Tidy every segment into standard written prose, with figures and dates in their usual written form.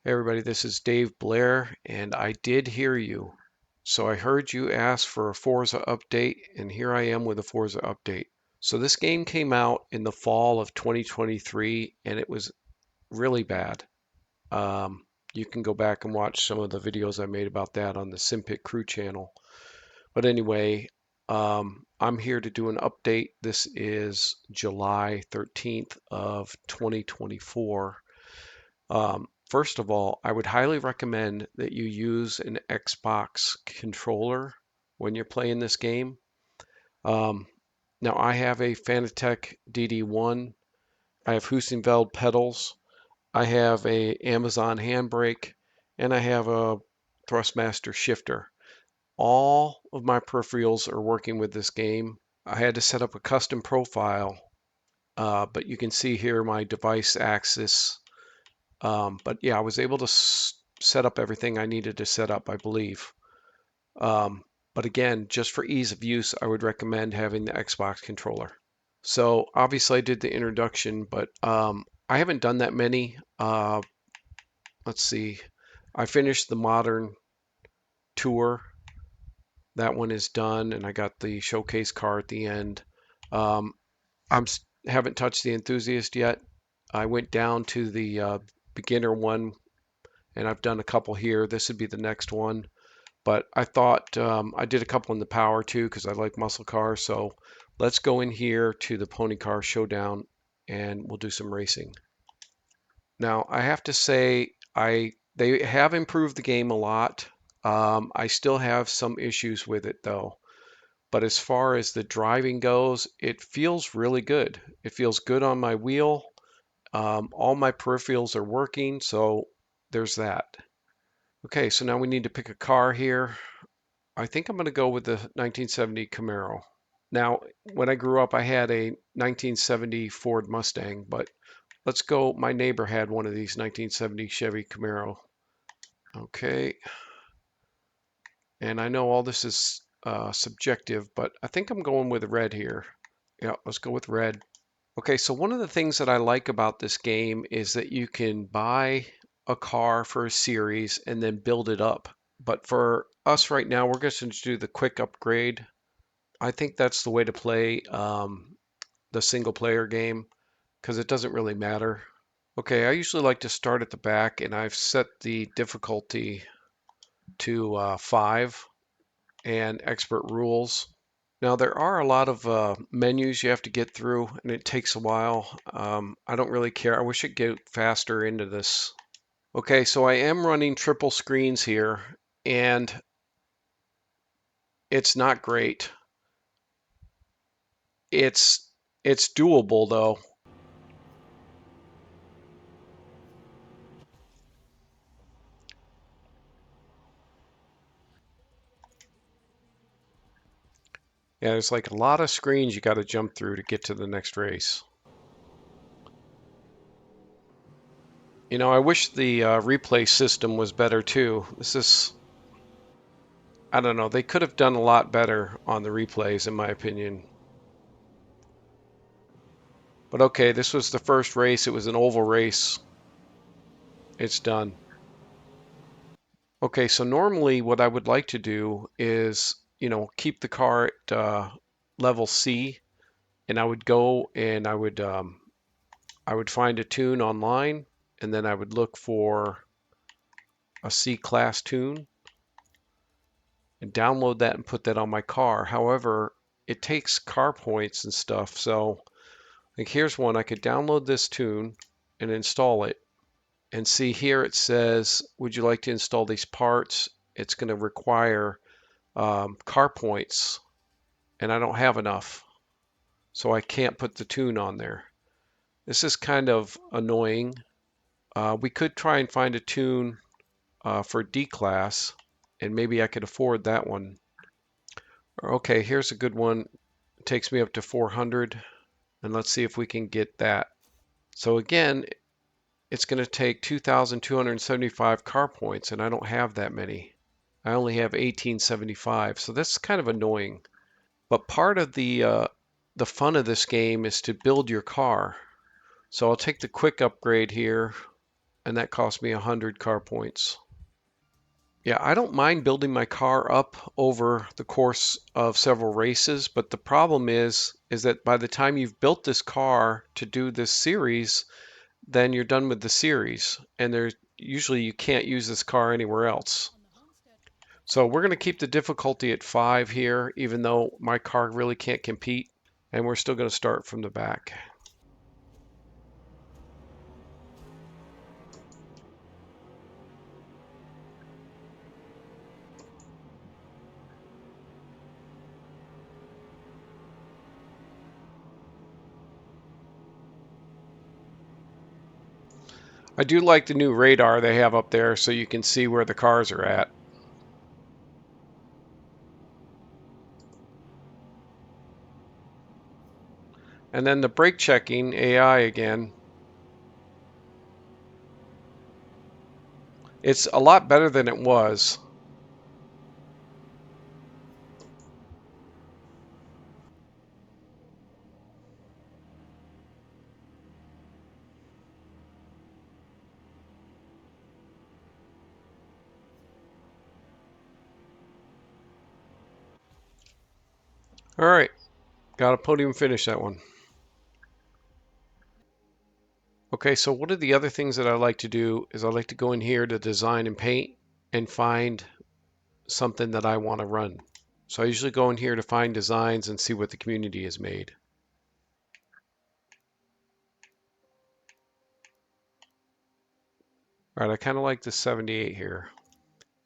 Hey everybody, this is Dave Blair, and I did hear you. So I heard you ask for a Forza update, and here I am with a Forza update. So this game came out in the fall of 2023, and it was really bad. You can go back and watch some of the videos I made about that on the Simpit Crew channel. But anyway, I'm here to do an update. This is July 13th of 2024. First of all, I would highly recommend that you use an Xbox controller when you're playing this game. Um, Now, I have a Fanatec DD1. I have Hussenfeld pedals. I have a Amazon handbrake, and I have a Thrustmaster shifter. All of my peripherals are working with this game. I had to set up a custom profile, but you can see here my device axis. But yeah, I was able to set up everything I needed to set up, I believe. But again, just for ease of use, I would recommend having the Xbox controller. So obviously I did the introduction, but I haven't done that many. Let's see. I finished the modern tour. That one is done, and I got the showcase car at the end. Um, I'm haven't touched the enthusiast yet. I went down to the beginner one, and I've done a couple here. This would be the next one. But I thought I did a couple in the power too because I like muscle cars. So let's go in here to the Pony Car Showdown and we'll do some racing. Now I have to say they have improved the game a lot. I still have some issues with it though. But as far as the driving goes, it feels really good. It feels good on my wheel. All my peripherals are working, so there's that. Okay, so now we need to pick a car here. I think I'm going to go with the 1970 Camaro. Now, when I grew up, I had a 1970 Ford Mustang, but let's go. My neighbor had one of these 1970 Chevy Camaro. Okay, and I know all this is subjective, but I think I'm going with red here. Yeah, let's go with red. Okay, so one of the things that I like about this game is that you can buy a car for a series and then build it up. But for us right now, we're just going to do the quick upgrade. I think that's the way to play the single player game because it doesn't really matter. Okay, I usually like to start at the back and I've set the difficulty to 5 and expert rules. Now there are a lot of menus you have to get through and it takes a while. I don't really care. I wish it'd get faster into this. Okay, so I am running triple screens here and it's not great. It's doable though. Yeah, there's like a lot of screens you got to jump through to get to the next race. You know, I wish the replay system was better too. I don't know, they could have done a lot better on the replays in my opinion. But okay, this was the first race. It was an oval race. It's done. Okay, so normally what I would like to do is, keep the car at level C, and I would go and I would find a tune online, and then I would look for a C-class tune and download that and put that on my car. However, it takes car points and stuff. So like here's one. I could download this tune and install it. And see here it says, would you like to install these parts? It's going to require car points and I don't have enough. So I can't put the tune on there. This is kind of annoying. We could try and find a tune for D-Class and maybe I could afford that one. Okay, here's a good one. It takes me up to 400 and let's see if we can get that. So again, it's going to take 2,275 car points and I don't have that many. I only have 1875, so that's kind of annoying. But part of the fun of this game is to build your car. So I'll take the quick upgrade here and that cost me 100 car points. Yeah, I don't mind building my car up over the course of several races, but the problem is that by the time you've built this car to do this series, then you're done with the series, and there's usually you can't use this car anywhere else. So we're going to keep the difficulty at 5 here, even though my car really can't compete, and we're still going to start from the back. I do like the new radar they have up there so you can see where the cars are at. And then the brake checking AI again. It's a lot better than it was. All right, got a podium finish that one. Okay, so one of the other things that I like to do is I like to go in here to design and paint and find something that I want to run. So I usually go in here to find designs and see what the community has made. All right, I kind of like the 78 here.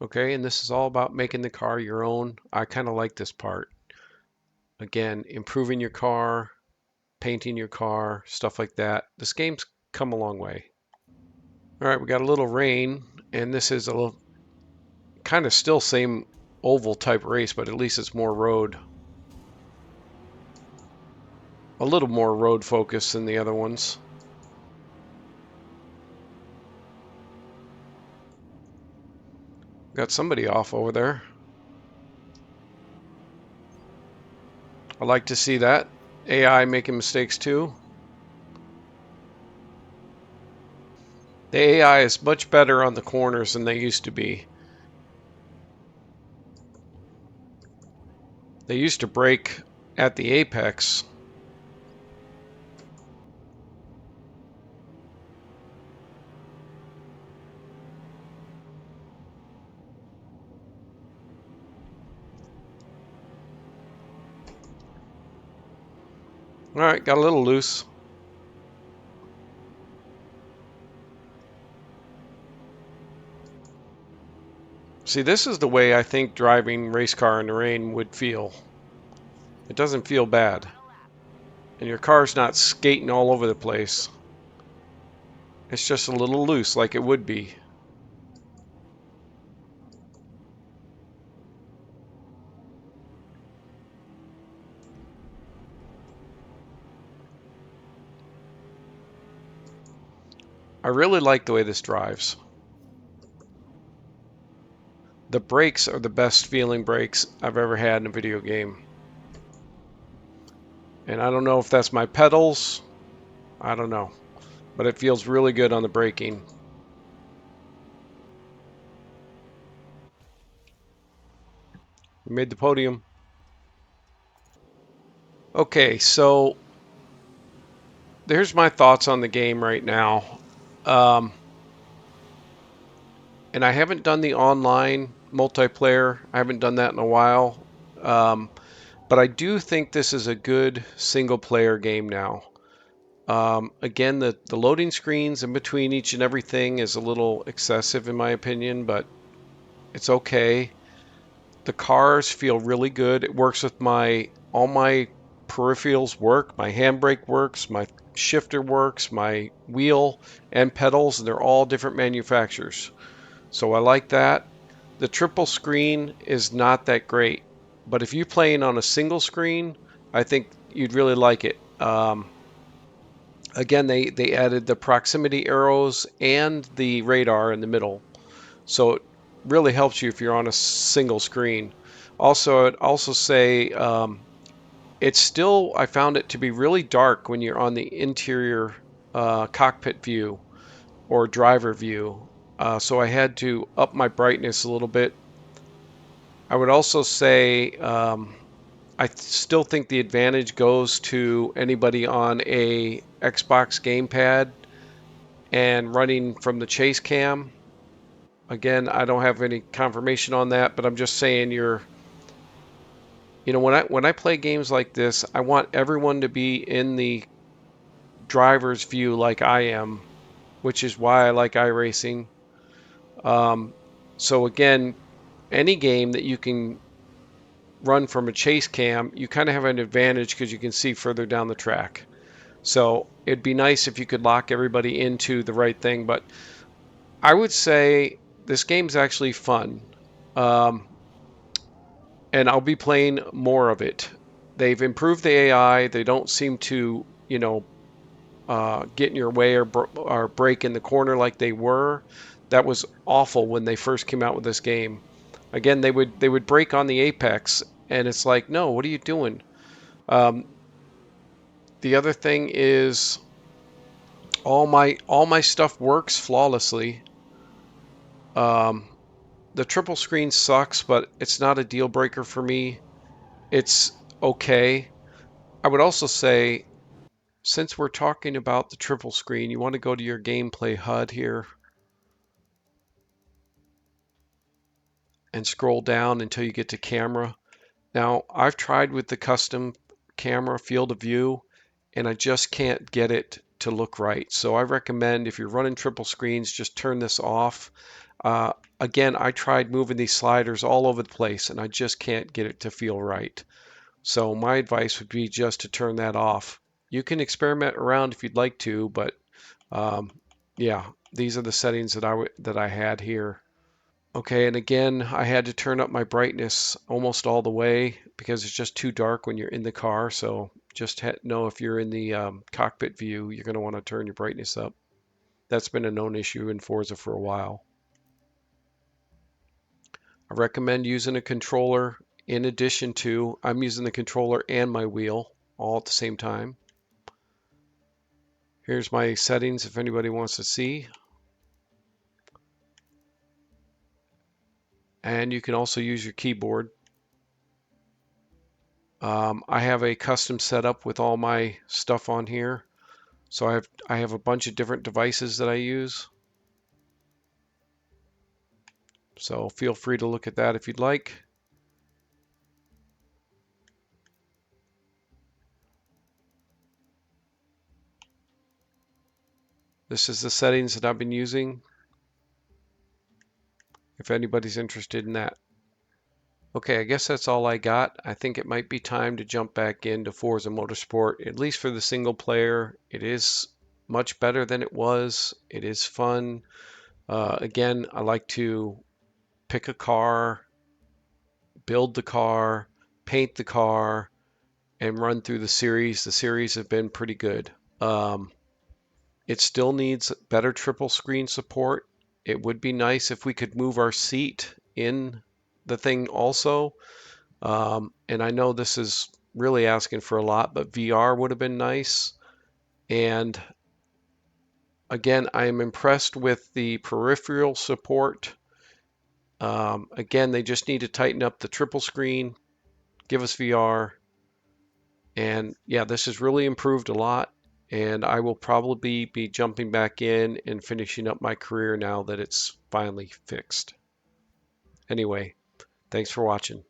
Okay, and this is all about making the car your own. I kind of like this part. Again, improving your car, painting your car, stuff like that. This game's come a long way. All right, we got a little rain, and this is a little kind of still same oval type race, but at least it's more road. A little more road focus than the other ones. Got somebody off over there. I like to see that. AI making mistakes too. The AI is much better on the corners than they used to be. They used to brake at the apex. All right, got a little loose. See, this is the way I think driving race car in the rain would feel. It doesn't feel bad. And your car's not skating all over the place. It's just a little loose like it would be. I really like the way this drives. The brakes are the best feeling brakes I've ever had in a video game. And I don't know if that's my pedals. I don't know. But it feels really good on the braking. We made the podium. Okay, so there's my thoughts on the game right now. And I haven't done the online multiplayer. I haven't done that in a while. But I do think this is a good single player game now. Again, the loading screens in between each and everything is a little excessive in my opinion, but it's okay. The cars feel really good. It works with all my peripherals work. My handbrake works, my shifter works, my wheel and pedals, and they're all different manufacturers. So I like that. The triple screen is not that great, but if you're playing on a single screen, I think you'd really like it. Again, they added the proximity arrows and the radar in the middle, so it really helps you if you're on a single screen. Also, I'd also say it's still, I found it to be really dark when you're on the interior cockpit view, or driver view. So I had to up my brightness a little bit. I would also say I still think the advantage goes to anybody on a Xbox gamepad and running from the chase cam. Again, I don't have any confirmation on that, but I'm just saying when I play games like this, I want everyone to be in the driver's view like I am, which is why I like iRacing. Um, so again, any game that you can run from a chase cam, you kind of have an advantage because you can see further down the track. So it'd be nice if you could lock everybody into the right thing, but I would say this game's actually fun. Um, and I'll be playing more of it. They've improved the AI. They don't seem to, get in your way or break in the corner like they were. That was awful when they first came out with this game. Again, they would break on the apex, and it's like, no, what are you doing? Um, the other thing is all my stuff works flawlessly. Um, the triple screen sucks, but it's not a deal breaker for me. It's okay. I would also say, since we're talking about the triple screen, you want to go to your gameplay HUD here and scroll down until you get to camera. Now, I've tried with the custom camera field of view, and I just can't get it to look right. So I recommend if you're running triple screens, just turn this off. Again, I tried moving these sliders all over the place, and I just can't get it to feel right. So my advice would be just to turn that off. You can experiment around if you'd like to, but um, yeah, these are the settings that I had here. Okay, and again, I had to turn up my brightness almost all the way because it's just too dark when you're in the car. So just know if you're in the cockpit view, you're going to want to turn your brightness up. That's been a known issue in Forza for a while. I recommend using a controller in addition to, I'm using the controller and my wheel all at the same time. Here's my settings if anybody wants to see. And you can also use your keyboard. I have a custom setup with all my stuff on here. So I have a bunch of different devices that I use. So feel free to look at that if you'd like. This is the settings that I've been using, if anybody's interested in that. Okay, I guess that's all I got. I think it might be time to jump back into Forza Motorsport, at least for the single player. It is much better than it was. It is fun. Again, I like to pick a car, build the car, paint the car, and run through the series. The series have been pretty good. It still needs better triple screen support. It would be nice if we could move our seat in the thing also. And I know this is really asking for a lot, but VR would have been nice. And again, I am impressed with the peripheral support. Again, they just need to tighten up the triple screen, give us VR. And yeah, this has really improved a lot. And I will probably be jumping back in and finishing up my career now that it's finally fixed. Anyway, thanks for watching.